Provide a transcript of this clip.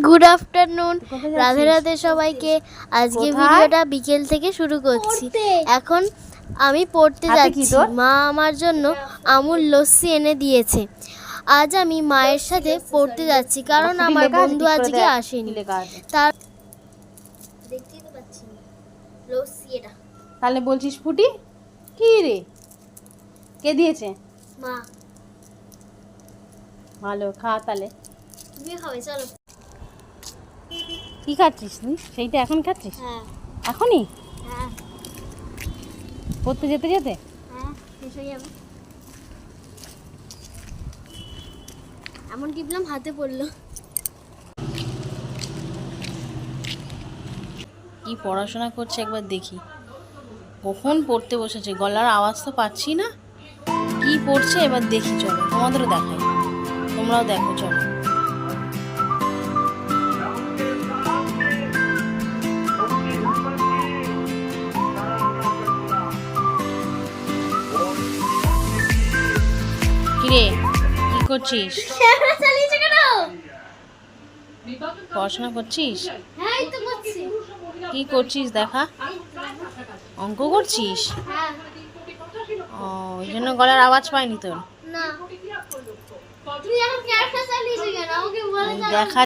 Good afternoon, Radhe Radhe সবাইকে। আজকে ভিডিওটা বিকেল থেকে শুরু করছি। এখন আমি পড়তে যাচ্ছি। মা আমার জন্য আমুল লস্যি এনে দিয়েছে। আজ আমি মায়ের সাথে পড়তে যাচ্ছি, কারণ আমার বন্ধু আজকে আসেনি। তার দেখতেই তো পাচ্ছি লস্যি এটা। তাহলে বলছিস ফুটি কি রে, কে দিয়েছে? মা। ভালো, খা তাহলে। তুমি খাবে? চলো। কি খাচ্ছিস তুই? সেইটা এখন খাচ্ছিস? হ্যাঁ। এখনই? হ্যাঁ পড়তে যেতে যেতে? হ্যাঁ, শেষ হয়ে যাবে। এমন টিপলাম হাতে পড়লো। কি পড়াশোনা করছে একবার দেখি। কখন পড়তে বসেছে, গলার আওয়াজ তো পাচ্ছি না। কি পড়ছে এবার দেখি, চলো তোমাদেরও দেখাই, তোমরাও দেখো চলো। কিরে, কি করছিস? পড়াশোনা করছিস? হ্যাঁ, এই তো করছি। কি করছিস দেখা? অঙ্ক করছিস? হ্যাঁ। ও, ওই জন্য গলার আওয়াজ পাইনি তোর? না, তুই এখন ক্যারেক্টার চালিয়েছিস কেন? আমাকে বলে দেখা